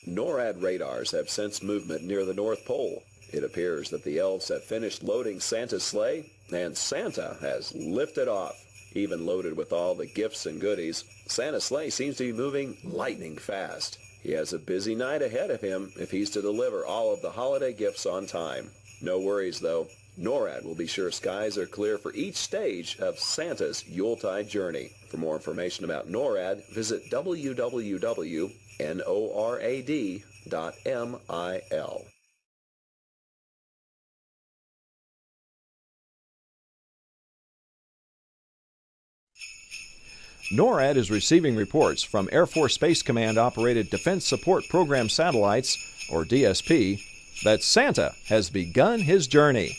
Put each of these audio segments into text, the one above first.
NORAD radars have sensed movement near the North Pole. It appears that the elves have finished loading Santa's sleigh, and Santa has lifted off. Even loaded with all the gifts and goodies, Santa's sleigh seems to be moving lightning fast. He has a busy night ahead of him if he's to deliver all of the holiday gifts on time. No worries, though. NORAD will be sure skies are clear for each stage of Santa's Yuletide journey. For more information about NORAD, visit www.norad.mil. NORAD is receiving reports from Air Force Space Command operated Defense Support Program satellites, or DSP, that Santa has begun his journey.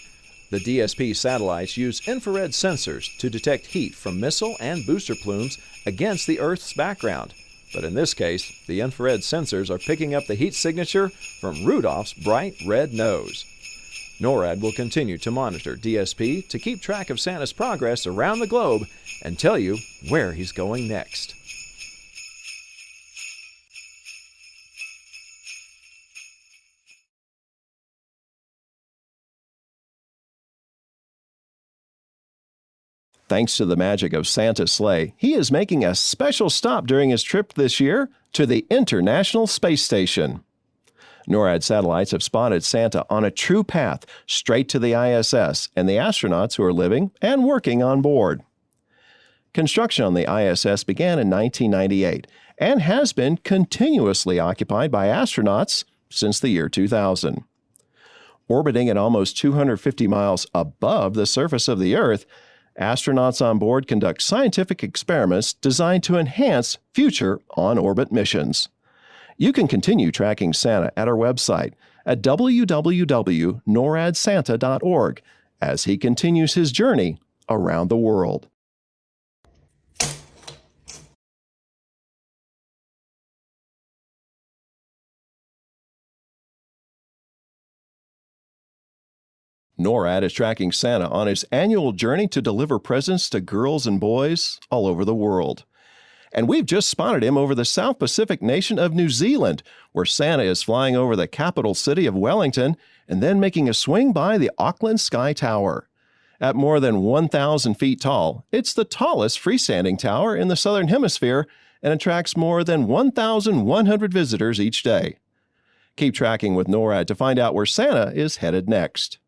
The DSP satellites use infrared sensors to detect heat from missile and booster plumes against the Earth's background. But in this case, the infrared sensors are picking up the heat signature from Rudolph's bright red nose. NORAD will continue to monitor DSP to keep track of Santa's progress around the globe and tell you where he's going next. Thanks to the magic of Santa's sleigh, he is making a special stop during his trip this year to the International Space Station. NORAD satellites have spotted Santa on a true path straight to the ISS and the astronauts who are living and working on board. Construction on the ISS began in 1998 and has been continuously occupied by astronauts since the year 2000. Orbiting at almost 250 miles above the surface of the Earth, astronauts on board conduct scientific experiments designed to enhance future on-orbit missions. You can continue tracking Santa at our website at www.noradsanta.org as he continues his journey around the world. NORAD is tracking Santa on his annual journey to deliver presents to girls and boys all over the world. And we've just spotted him over the South Pacific nation of New Zealand, where Santa is flying over the capital city of Wellington and then making a swing by the Auckland Sky Tower. At more than 1,000 feet tall, it's the tallest freestanding tower in the Southern Hemisphere and attracts more than 1,100 visitors each day. Keep tracking with NORAD to find out where Santa is headed next.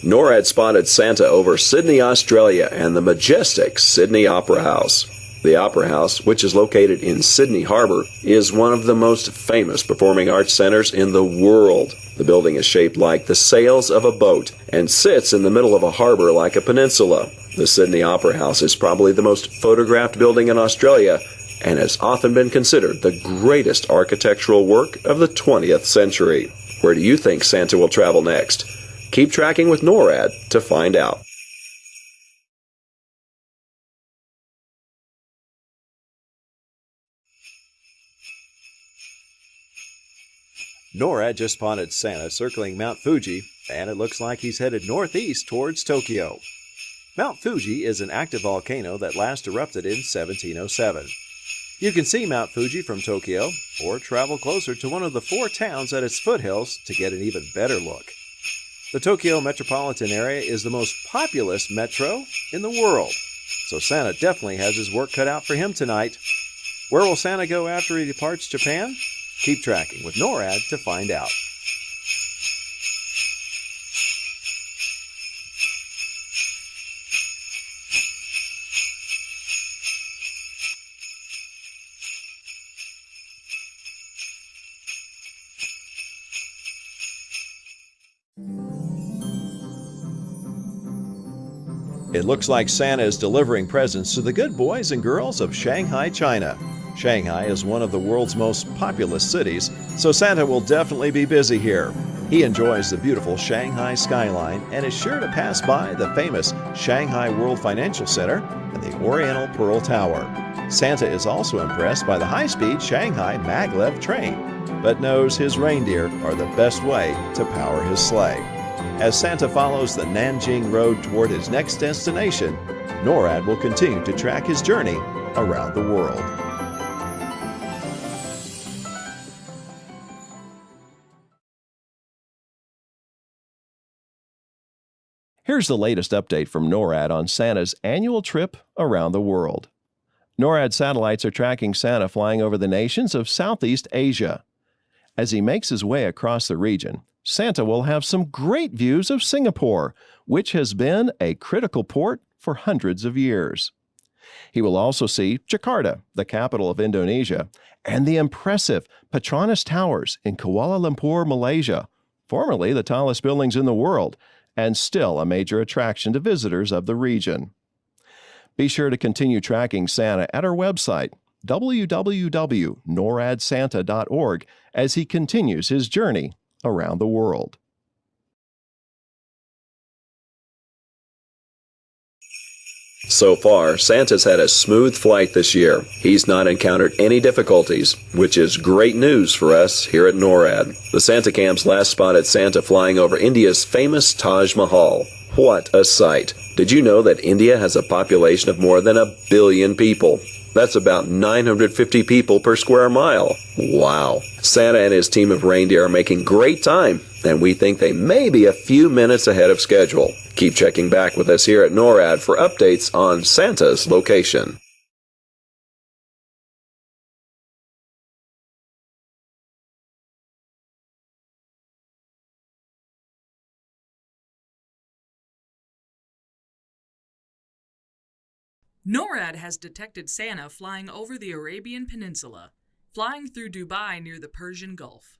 NORAD spotted Santa over Sydney, Australia, and the majestic Sydney Opera House. The Opera House, which is located in Sydney Harbour, is one of the most famous performing arts centers in the world. The building is shaped like the sails of a boat and sits in the middle of a harbour like a peninsula. The Sydney Opera House is probably the most photographed building in Australia and has often been considered the greatest architectural work of the 20th century. Where do you think Santa will travel next? Keep tracking with NORAD to find out. NORAD just spotted Santa circling Mount Fuji, and it looks like he's headed northeast towards Tokyo. Mount Fuji is an active volcano that last erupted in 1707. You can see Mount Fuji from Tokyo, or travel closer to one of the 4 towns at its foothills to get an even better look. The Tokyo metropolitan area is the most populous metro in the world, so Santa definitely has his work cut out for him tonight. Where will Santa go after he departs Japan? Keep tracking with NORAD to find out. It looks like Santa is delivering presents to the good boys and girls of Shanghai, China. Shanghai is one of the world's most populous cities, so Santa will definitely be busy here. He enjoys the beautiful Shanghai skyline and is sure to pass by the famous Shanghai World Financial Center and the Oriental Pearl Tower. Santa is also impressed by the high-speed Shanghai maglev train, but knows his reindeer are the best way to power his sleigh. As Santa follows the Nanjing Road toward his next destination, NORAD will continue to track his journey around the world. Here's the latest update from NORAD on Santa's annual trip around the world. NORAD satellites are tracking Santa flying over the nations of Southeast Asia. As he makes his way across the region, Santa will have some great views of Singapore, which has been a critical port for hundreds of years. He will also see Jakarta, the capital of Indonesia, and the impressive Petronas Towers in Kuala Lumpur, Malaysia, formerly the tallest buildings in the world, and still a major attraction to visitors of the region. Be sure to continue tracking Santa at our website, www.noradsanta.org, as he continues his journey around the world. So far, Santa's had a smooth flight this year. He's not encountered any difficulties, which is great news for us here at NORAD. The Santa Cams last spotted Santa flying over India's famous Taj Mahal. What a sight! Did you know that India has a population of more than 1 billion people? That's about 950 people per square mile. Wow! Santa and his team of reindeer are making great time, and we think they may be a few minutes ahead of schedule. Keep checking back with us here at NORAD for updates on Santa's location. NORAD has detected Santa flying over the Arabian Peninsula, flying through Dubai near the Persian Gulf.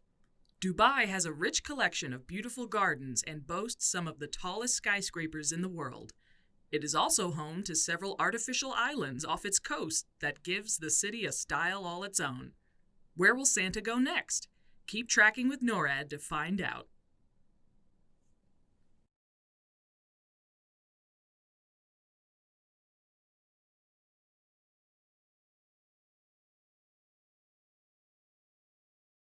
Dubai has a rich collection of beautiful gardens and boasts some of the tallest skyscrapers in the world. It is also home to several artificial islands off its coast that gives the city a style all its own. Where will Santa go next? Keep tracking with NORAD to find out.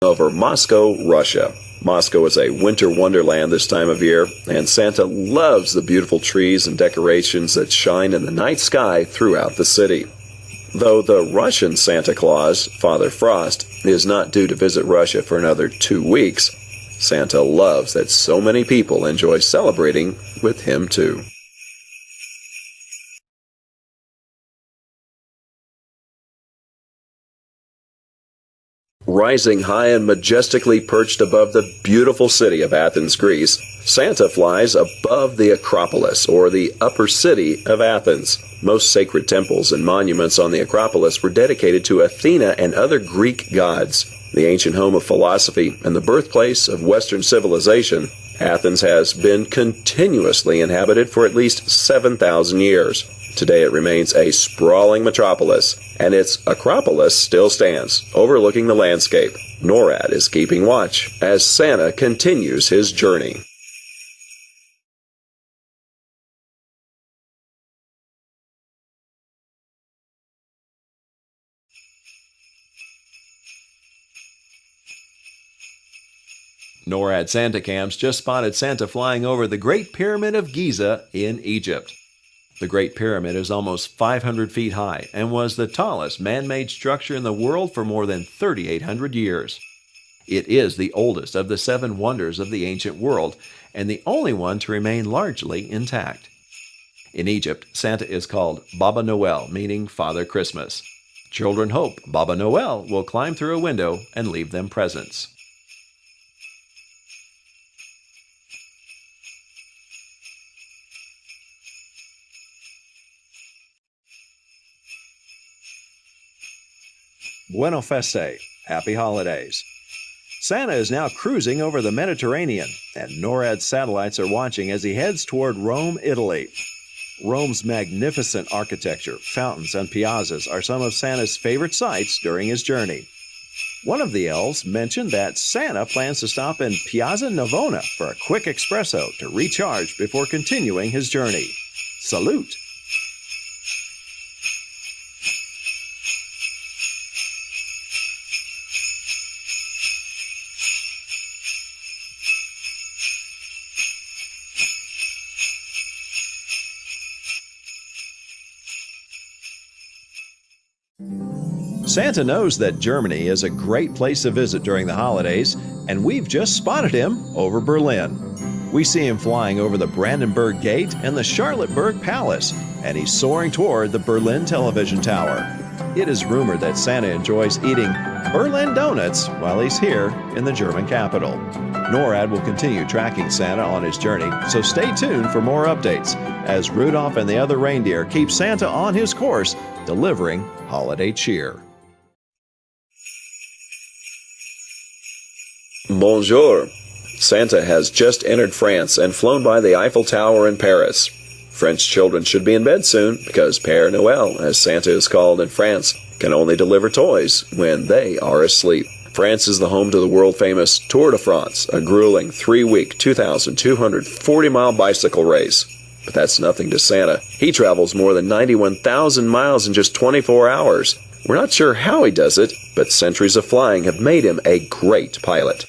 Over Moscow, Russia. Moscow is a winter wonderland this time of year, and Santa loves the beautiful trees and decorations that shine in the night sky throughout the city. Though the Russian Santa Claus, Father Frost, is not due to visit Russia for another 2 weeks, Santa loves that so many people enjoy celebrating with him too. Rising high and majestically perched above the beautiful city of Athens, Greece, Santa flies above the Acropolis, or the upper city of Athens. Most sacred temples and monuments on the Acropolis were dedicated to Athena and other Greek gods. The ancient home of philosophy and the birthplace of Western civilization, Athens has been continuously inhabited for at least 7,000 years. Today it remains a sprawling metropolis, and its Acropolis still stands, overlooking the landscape. NORAD is keeping watch as Santa continues his journey. NORAD Santa Cams just spotted Santa flying over the Great Pyramid of Giza in Egypt. The Great Pyramid is almost 500 feet high and was the tallest man-made structure in the world for more than 3,800 years. It is the oldest of the 7 wonders of the ancient world and the only one to remain largely intact. In Egypt, Santa is called Baba Noel, meaning Father Christmas. Children hope Baba Noel will climb through a window and leave them presents. Buona Feste, Happy Holidays. Santa is now cruising over the Mediterranean, and NORAD satellites are watching as he heads toward Rome, Italy. Rome's magnificent architecture, fountains, and piazzas are some of Santa's favorite sights during his journey. One of the elves mentioned that Santa plans to stop in Piazza Navona for a quick espresso to recharge before continuing his journey. Salute! Santa knows that Germany is a great place to visit during the holidays, and we've just spotted him over Berlin. We see him flying over the Brandenburg Gate and the Charlottenburg Palace, and he's soaring toward the Berlin Television Tower. It is rumored that Santa enjoys eating Berlin donuts while he's here in the German capital. NORAD will continue tracking Santa on his journey, so stay tuned for more updates as Rudolph and the other reindeer keep Santa on his course, delivering holiday cheer. Bonjour. Santa has just entered France and flown by the Eiffel Tower in Paris. French children should be in bed soon because Père Noël, as Santa is called in France, can only deliver toys when they are asleep. France is the home to the world-famous Tour de France, a grueling 3-week, 2,240-mile bicycle race. But that's nothing to Santa. He travels more than 91,000 miles in just 24 hours. We're not sure how he does it, but centuries of flying have made him a great pilot.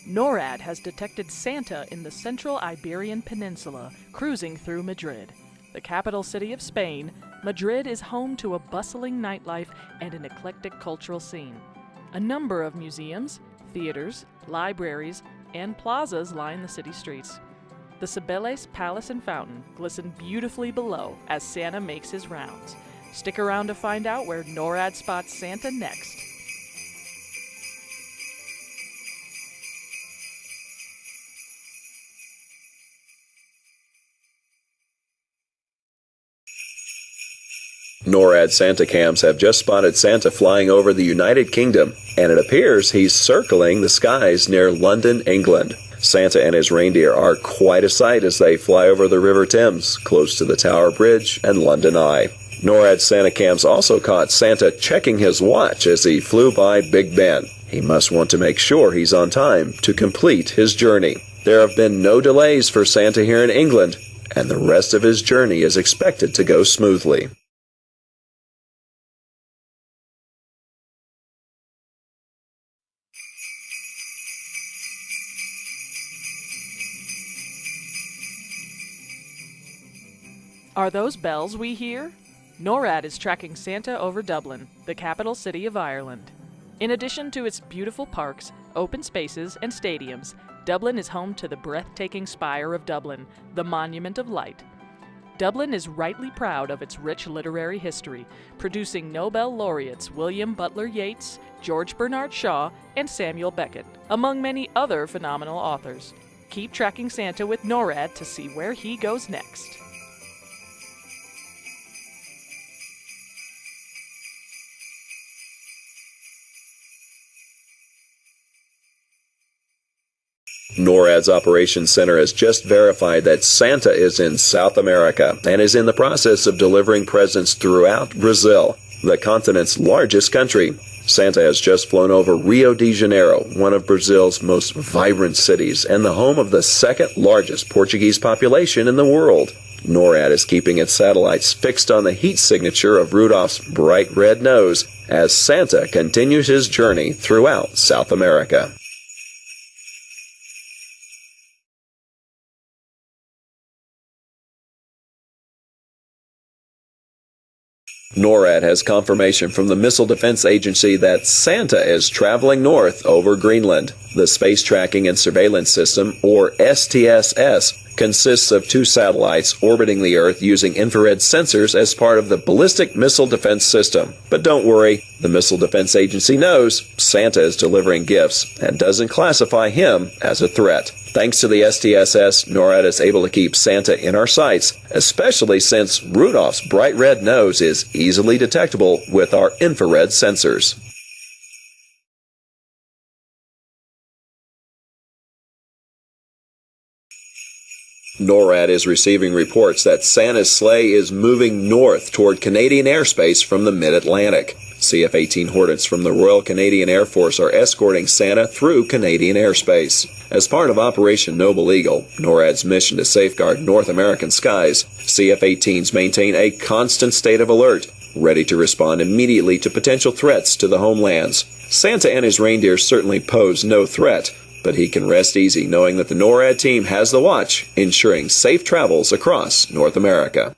NORAD has detected Santa in the central Iberian Peninsula, cruising through Madrid. The capital city of Spain, Madrid is home to a bustling nightlife and an eclectic cultural scene. A number of museums, theaters, libraries, and plazas line the city streets. The Cibeles Palace and Fountain glisten beautifully below as Santa makes his rounds. Stick around to find out where NORAD spots Santa next. NORAD Santa cams have just spotted Santa flying over the United Kingdom, and it appears he's circling the skies near London, England. Santa and his reindeer are quite a sight as they fly over the River Thames, close to the Tower Bridge and London Eye. NORAD Santa cams also caught Santa checking his watch as he flew by Big Ben. He must want to make sure he's on time to complete his journey. There have been no delays for Santa here in England, and the rest of his journey is expected to go smoothly. Are those bells we hear? NORAD is tracking Santa over Dublin, the capital city of Ireland. In addition to its beautiful parks, open spaces, and stadiums, Dublin is home to the breathtaking Spire of Dublin, the Monument of Light. Dublin is rightly proud of its rich literary history, producing Nobel laureates William Butler Yeats, George Bernard Shaw, and Samuel Beckett, among many other phenomenal authors. Keep tracking Santa with NORAD to see where he goes next. NORAD's Operations Center has just verified that Santa is in South America and is in the process of delivering presents throughout Brazil, the continent's largest country. Santa has just flown over Rio de Janeiro, one of Brazil's most vibrant cities and the home of the second largest Portuguese population in the world. NORAD is keeping its satellites fixed on the heat signature of Rudolph's bright red nose as Santa continues his journey throughout South America. NORAD has confirmation from the Missile Defense Agency that Santa is traveling north over Greenland. The Space Tracking and Surveillance System, or STSS, consists of 2 satellites orbiting the Earth using infrared sensors as part of the Ballistic Missile Defense System. But don't worry, the Missile Defense Agency knows Santa is delivering gifts and doesn't classify him as a threat. Thanks to the STSS, NORAD is able to keep Santa in our sights, especially since Rudolph's bright red nose is easily detectable with our infrared sensors. NORAD is receiving reports that Santa's sleigh is moving north toward Canadian airspace from the mid-Atlantic. CF-18 Hornets from the Royal Canadian Air Force are escorting Santa through Canadian airspace. As part of Operation Noble Eagle, NORAD's mission to safeguard North American skies, CF-18s maintain a constant state of alert. ready to respond immediately to potential threats to the homelands. Santa and his reindeer certainly pose no threat, but he can rest easy knowing that the NORAD team has the watch, ensuring safe travels across North America.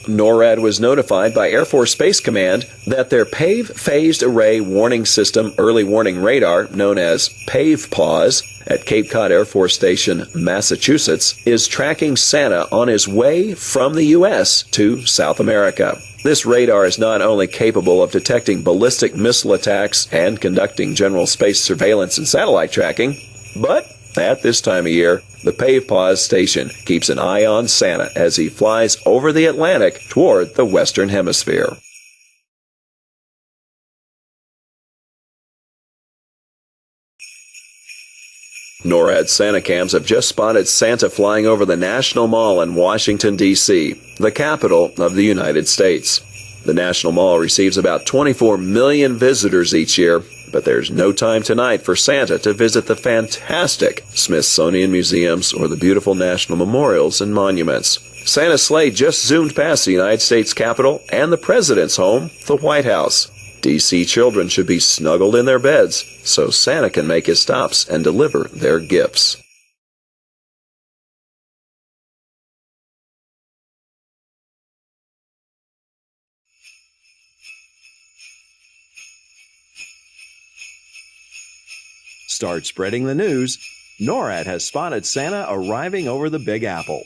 NORAD was notified by Air Force Space Command that their PAVE Phased Array Warning System Early Warning Radar, known as PAVE-PAWS, at Cape Cod Air Force Station, Massachusetts, is tracking Santa on his way from the U.S. to South America. This radar is not only capable of detecting ballistic missile attacks and conducting general space surveillance and satellite tracking, but at this time of year, the PAVE-PAWS station keeps an eye on Santa as he flies over the Atlantic toward the Western Hemisphere. NORAD Santa cams have just spotted Santa flying over the National Mall in Washington, D.C., the capital of the United States. The National Mall receives about 24 million visitors each year, but there's no time tonight for Santa to visit the fantastic Smithsonian museums or the beautiful national memorials and monuments. Santa's sleigh just zoomed past the United States Capitol and the President's home, the White House. D.C. children should be snuggled in their beds so Santa can make his stops and deliver their gifts. Start spreading the news. NORAD has spotted Santa arriving over the Big Apple.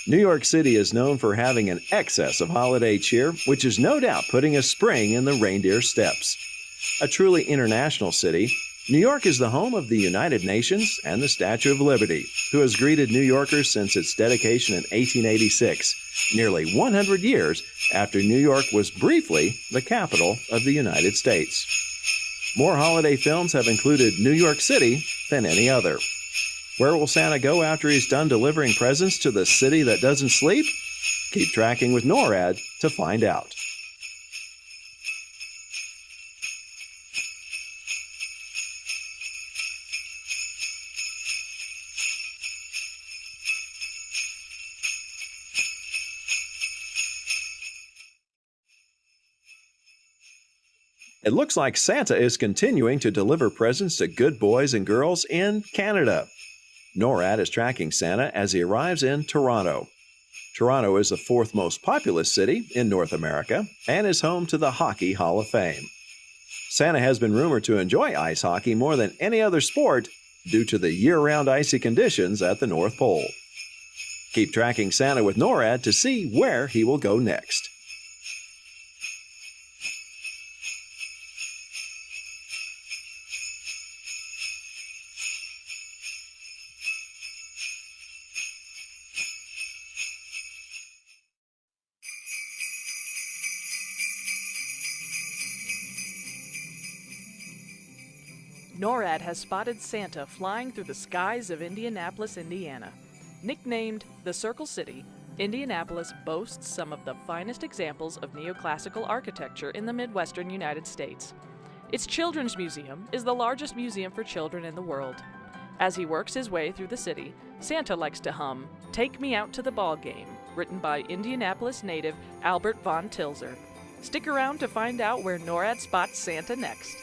New York City is known for having an excess of holiday cheer, which is no doubt putting a spring in the reindeer steps. A truly international city, New York is the home of the United Nations and the Statue of Liberty, who has greeted New Yorkers since its dedication in 1886, nearly 100 years after New York was briefly the capital of the United States. More holiday films have included New York City than any other. Where will Santa go after he's done delivering presents to the city that doesn't sleep? Keep tracking with NORAD to find out. It looks like Santa is continuing to deliver presents to good boys and girls in Canada. NORAD is tracking Santa as he arrives in Toronto. Toronto is the fourth most populous city in North America and is home to the Hockey Hall of Fame. Santa has been rumored to enjoy ice hockey more than any other sport due to the year-round icy conditions at the North Pole. Keep tracking Santa with NORAD to see where he will go next. NORAD has spotted Santa flying through the skies of Indianapolis, Indiana. Nicknamed the Circle City, Indianapolis boasts some of the finest examples of neoclassical architecture in the Midwestern United States. Its Children's Museum is the largest museum for children in the world. As he works his way through the city, Santa likes to hum "Take Me Out to the Ball Game," written by Indianapolis native Albert von Tilzer. Stick around to find out where NORAD spots Santa next.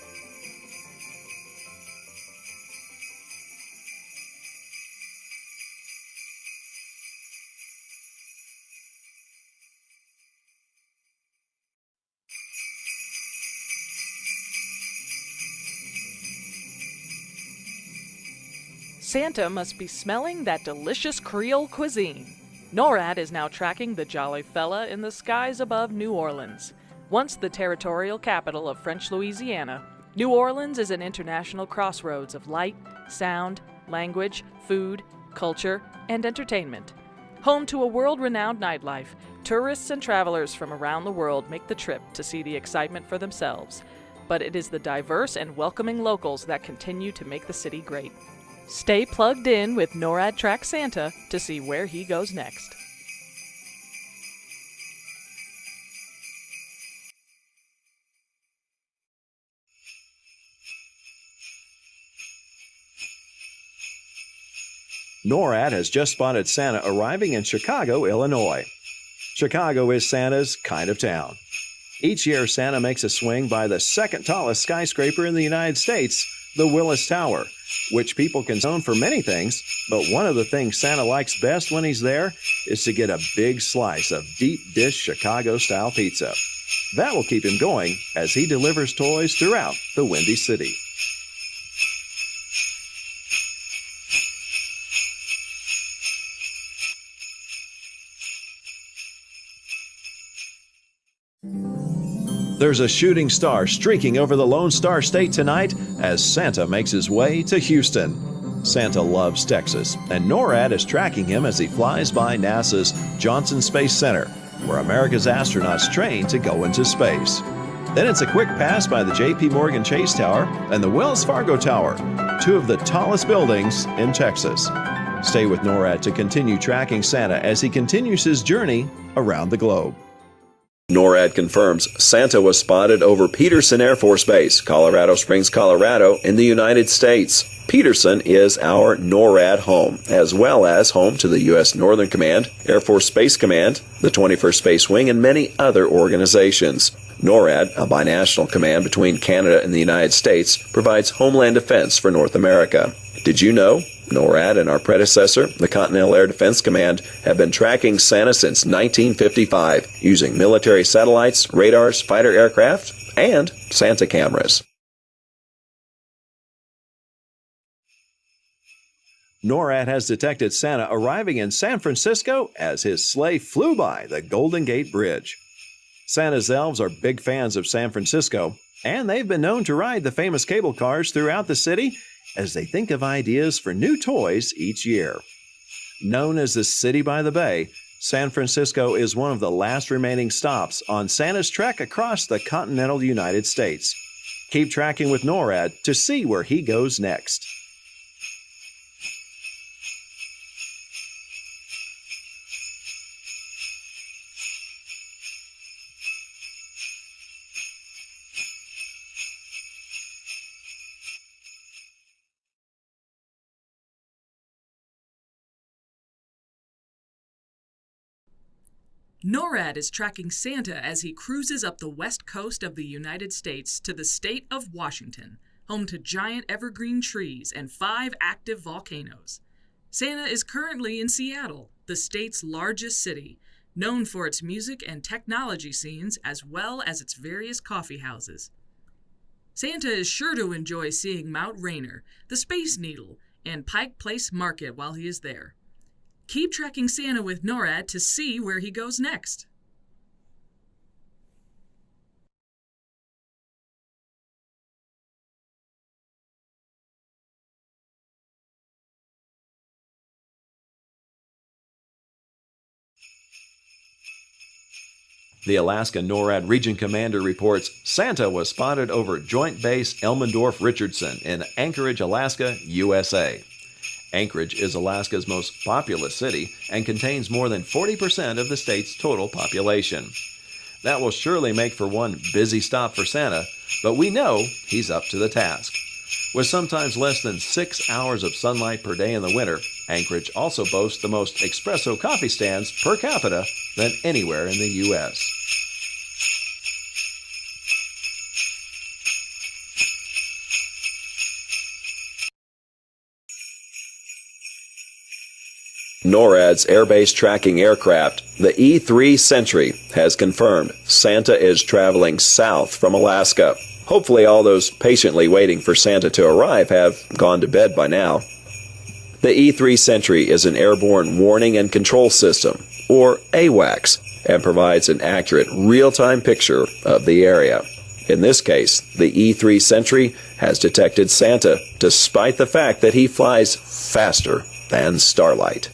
Santa must be smelling that delicious Creole cuisine. NORAD is now tracking the jolly fella in the skies above New Orleans. Once the territorial capital of French Louisiana, New Orleans is an international crossroads of light, sound, language, food, culture, and entertainment. Home to a world-renowned nightlife, tourists and travelers from around the world make the trip to see the excitement for themselves. But it is the diverse and welcoming locals that continue to make the city great. Stay plugged in with NORAD Track Santa to see where he goes next. NORAD has just spotted Santa arriving in Chicago, Illinois. Chicago is Santa's kind of town. Each year, Santa makes a swing by the second tallest skyscraper in the United States, the Willis Tower, which people can own for many things, but one of the things Santa likes best when he's there is to get a big slice of deep dish Chicago-style pizza. That will keep him going as he delivers toys throughout the Windy City. There's a shooting star streaking over the Lone Star State tonight as Santa makes his way to Houston. Santa loves Texas, and NORAD is tracking him as he flies by NASA's Johnson Space Center, where America's astronauts train to go into space. Then it's a quick pass by the J.P. Morgan Chase Tower and the Wells Fargo Tower, two of the tallest buildings in Texas. Stay with NORAD to continue tracking Santa as he continues his journey around the globe. NORAD confirms Santa was spotted over Peterson Air Force Base, Colorado Springs, Colorado, in the United States. Peterson is our NORAD home, as well as home to the U.S. Northern Command, Air Force Space Command, the 21st Space Wing, and many other organizations. NORAD, a binational command between Canada and the United States, provides homeland defense for North America. Did you know? NORAD and our predecessor, the Continental Air Defense Command, have been tracking Santa since 1955, using military satellites, radars, fighter aircraft, and Santa cameras. NORAD has detected Santa arriving in San Francisco as his sleigh flew by the Golden Gate Bridge. Santa's elves are big fans of San Francisco, and they've been known to ride the famous cable cars throughout the city as they think of ideas for new toys each year. Known as the City by the Bay, San Francisco is one of the last remaining stops on Santa's trek across the continental United States. Keep tracking with NORAD to see where he goes next. NORAD is tracking Santa as he cruises up the west coast of the United States to the state of Washington, home to giant evergreen trees and 5 active volcanoes. Santa is currently in Seattle, the state's largest city, known for its music and technology scenes as well as its various coffee houses. Santa is sure to enjoy seeing Mount Rainier, the Space Needle, and Pike Place Market while he is there. Keep tracking Santa with NORAD to see where he goes next. The Alaska NORAD Region Commander reports Santa was spotted over Joint Base Elmendorf-Richardson in Anchorage, Alaska, USA. Anchorage is Alaska's most populous city and contains more than 40% of the state's total population. That will surely make for one busy stop for Santa, but we know he's up to the task. With sometimes less than 6 hours of sunlight per day in the winter, Anchorage also boasts the most espresso coffee stands per capita than anywhere in the U.S. NORAD's airbase tracking aircraft, the E-3 Sentry, has confirmed Santa is traveling south from Alaska. Hopefully all those patiently waiting for Santa to arrive have gone to bed by now. The E-3 Sentry is an airborne warning and control system, or AWACS, and provides an accurate real-time picture of the area. In this case, the E-3 Sentry has detected Santa, despite the fact that he flies faster than starlight.